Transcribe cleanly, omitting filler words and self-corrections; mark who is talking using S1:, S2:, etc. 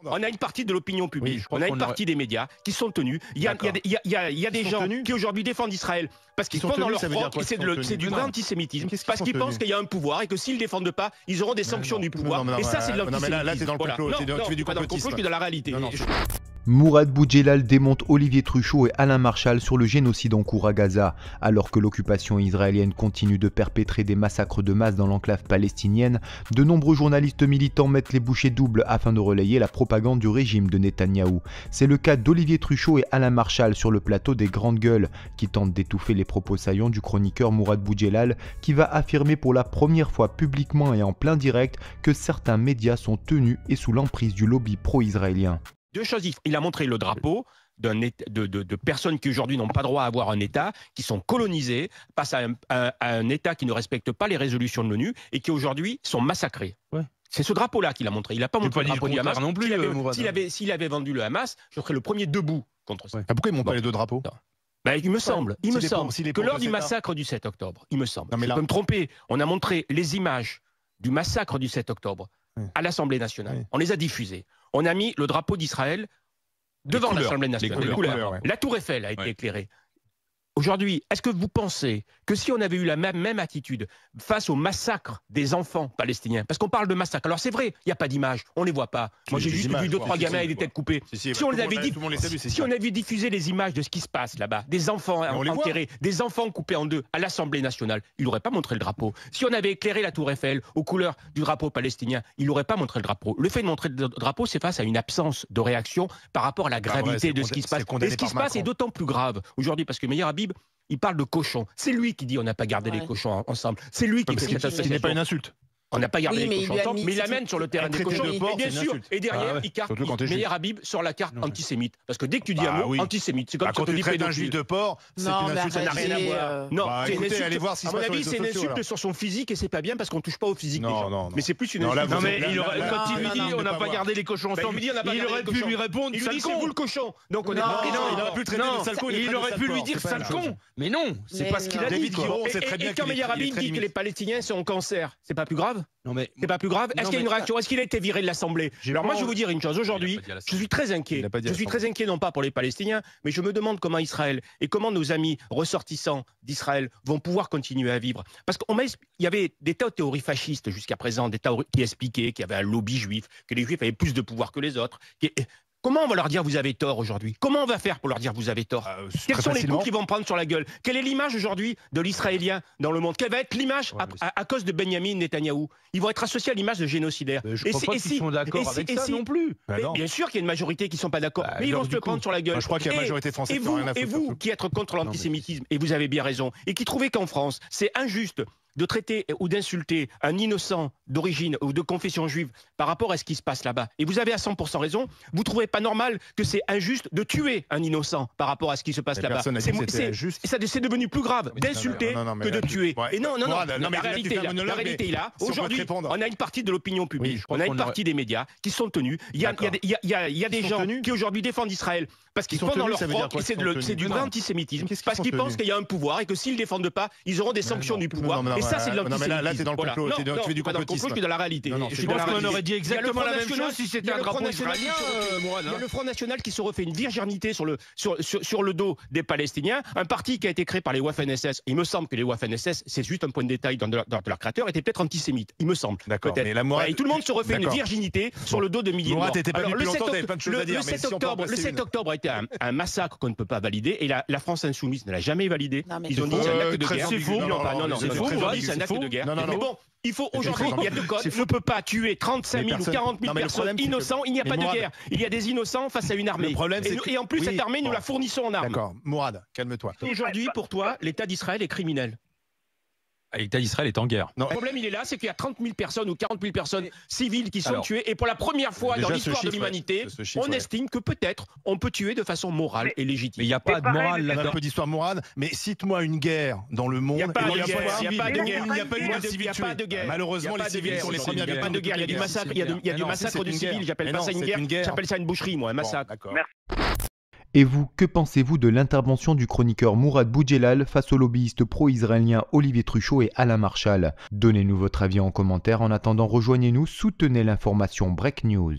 S1: On a une partie de l'opinion publique, on a une partie des médias qui sont tenus. Il y a des gens qui aujourd'hui défendent Israël parce qu'ils font dans leur froc, et c'est du grand antisémitisme, parce qu'ils pensent qu'il y a un pouvoir et que s'ils ne défendent pas, ils auront des sanctions du pouvoir. Et ça, c'est de l'antisémitisme.
S2: Là, t'es dans le complot, tu fais du complotisme.
S1: Pas dans le complot, je suis dans la réalité.
S3: Mourad Boudjelal démonte Olivier Truchot et Alain Marchal sur le génocide en cours à Gaza. Alors que l'occupation israélienne continue de perpétrer des massacres de masse dans l'enclave palestinienne, de nombreux journalistes militants mettent les bouchées doubles afin de relayer la propagande du régime de Netanyahou. C'est le cas d'Olivier Truchot et Alain Marchal sur le plateau des Grandes Gueules, qui tentent d'étouffer les propos saillants du chroniqueur Mourad Boudjelal, qui va affirmer pour la première fois publiquement et en plein direct que certains médias sont tenus et sous l'emprise du lobby pro-israélien.
S1: Deux choses, il a montré le drapeau de personnes qui aujourd'hui n'ont pas droit à avoir un État, qui sont colonisées, face à un État qui ne respecte pas les résolutions de l'ONU et qui aujourd'hui sont massacrés. Ouais. C'est ce drapeau-là qu'il a montré. Il n'a pas montré le drapeau du Hamas non plus. S'il avait vendu le Hamas, je serais le premier debout contre ça.
S2: Pourquoi ils montent pas les deux drapeaux?
S1: Ben, il me semble que lors du massacre du 7 octobre, je peux me tromper, on a montré les images du massacre du 7 octobre à l'Assemblée nationale. On les a diffusées. On a mis le drapeau d'Israël devant l'Assemblée nationale. Les couleurs. La tour Eiffel a été éclairée. Aujourd'hui, est-ce que vous pensez que si on avait eu la même attitude face au massacre des enfants palestiniens, parce qu'on parle de massacre, alors c'est vrai, il n'y a pas d'image, on ne les voit pas. Moi j'ai juste vu 2-3 gamins avec des têtes coupées. Si on avait diffusé les images de ce qui se passe là-bas, des enfants enterrés, des enfants coupés en deux à l'Assemblée nationale, il n'aurait pas montré le drapeau. Si on avait éclairé la tour Eiffel aux couleurs du drapeau palestinien, il n'aurait pas montré le drapeau. Le fait de montrer le drapeau, c'est face à une absence de réaction par rapport à la gravité de ce qui se passe. Et ce qui se passe est d'autant plus grave aujourd'hui parce que Meir Habib, il parle de cochons. C'est lui qui dit on n'a pas gardé les cochons ensemble. C'est lui qui fait cette association.
S2: Ce n'est pas une insulte.
S1: On n'a pas gardé les cochons ensemble, mais il amène sur le terrain des cochons. Et bien sûr, et derrière, il carte Meir Habib sur la carte antisémite. Parce que dès que tu dis un mot, antisémite, c'est comme
S2: quand tu traites un juif de porc, c'est une insulte.
S1: Ça n'a rien à voir. Non, écoutez, allez voir si à mon avis, c'est une insulte sur son physique et c'est pas bien parce qu'on touche pas au physique des gens. Mais c'est plus une insulte.
S4: Non, mais quand il lui dit on n'a pas gardé les cochons ensemble, il aurait pu lui répondre
S1: il lui dit c'est vous le cochon. Donc on est
S2: il aurait pu traiter de sale con.
S4: Il aurait pu lui dire sale con. Mais non, c'est pas ce qu'il a dit.
S1: Et quand Meir Habib dit que les Palestiniens sont en cancer, c'est pas plus grave? C'est pas plus grave? Est-ce qu'il y a une réaction? Est-ce qu'il a été viré de l'Assemblée? Alors moi je vais vous dire une chose, aujourd'hui, je suis très inquiet. Je suis très inquiet non pas pour les Palestiniens, mais je me demande comment Israël et comment nos amis ressortissants d'Israël vont pouvoir continuer à vivre. Parce qu'il y avait des tas de théories fascistes jusqu'à présent, des théories qui expliquaient qu'il y avait un lobby juif, que les juifs avaient plus de pouvoir que les autres. Comment on va leur dire vous avez tort aujourd'hui? Comment on va faire pour leur dire vous avez tort? Quels sont les coups qu'ils vont prendre sur la gueule? Quelle est l'image aujourd'hui de l'Israélien dans le monde? Quelle va être l'image à cause de Benyamin Netanyahou? Ils vont être associés à l'image de génocidaire.
S4: Je ne crois pas qu'ils sont d'accord avec ça non plus.
S1: Bien sûr qu'il y a une majorité qui ne sont pas d'accord, mais ils vont se le prendre sur la gueule.
S2: Je crois qu'il y a une majorité française qui n'a rien à foutre.
S1: Et vous qui êtes contre l'antisémitisme, et vous avez bien raison, et qui trouvez qu'en France, c'est injuste de traiter ou d'insulter un innocent d'origine ou de confession juive par rapport à ce qui se passe là-bas. Et vous avez à 100% raison, vous ne trouvez pas normal que c'est injuste de tuer un innocent par rapport à ce qui se passe là-bas. C'est devenu plus grave d'insulter que de tuer. Et non, la réalité est là. Aujourd'hui, on a une partie de l'opinion publique, on a une partie des médias qui sont tenus. Il y a des gens qui aujourd'hui défendent Israël parce qu'ils font dans leur froc, et c'est du vrai antisémitisme, parce qu'ils pensent qu'il y a un pouvoir et que s'ils ne défendent pas, ils auront des sanctions du pouvoir. Et ça, c'est de l'antisémitisme.
S2: Là, t'es dans le complot, tu fais du complotisme.
S1: Je suis dans la réalité.
S4: Je pense qu'on aurait dit exactement la même chose si c'était un drapeau israélien.
S1: Il y a le Front National qui se refait une virginité sur le dos des Palestiniens, un parti qui a été créé par les Waffen-SS. Il me semble que les Waffen-SS, c'est juste un point de détail dans leur créateur, étaient peut-être antisémites. Il me semble.
S2: D'accord.
S1: Et tout le monde se refait une virginité sur le dos de milliers de morts.
S2: Le
S1: 7 octobre a été un massacre qu'on ne peut pas valider et la France insoumise ne l'a jamais validé. Ils ont dit c'est un acte de guerre.
S4: C'est faux.
S1: Non, c'est faux. C'est un acte de guerre. Mais bon, il faut aujourd'hui, il y a deux codes. On ne peut pas tuer 35 000 ou 40 000 personnes innocentes. Il n'y a pas de guerre. Il y a des innocents face à une armée. Et en plus, cette armée, nous la fournissons en armes.
S2: D'accord. Mourad, calme-toi.
S1: Aujourd'hui, pour toi, l'État d'Israël est criminel.
S4: L'État d'Israël est en guerre.
S1: Le problème, il est là, c'est qu'il y a 30 000 personnes ou 40 000 personnes civiles qui sont tuées. Et pour la première fois dans l'histoire de l'humanité, on estime que peut-être on peut tuer de façon morale et légitime.
S4: Mais il n'y a pas de morale
S2: là-dedans.
S4: là-dedans.
S2: Un peu d'histoire Mourad, mais cite-moi une guerre dans le monde.
S1: Il n'y a pas de guerre.
S2: Il n'y a pas eu de civils tués. Malheureusement, les civils sont les premiers à
S1: Il n'y a pas de guerre. Il y a du massacre. Il y a du massacre de civils. J'appelle pas ça une guerre. J'appelle ça une boucherie, moi, un massacre.
S3: Et vous, que pensez-vous de l'intervention du chroniqueur Mourad Boudjelal face aux lobbyistes pro-israéliens Olivier Truchot et Alain Marchal? Donnez-nous votre avis en commentaire. En attendant, rejoignez-nous, soutenez l'information Break News.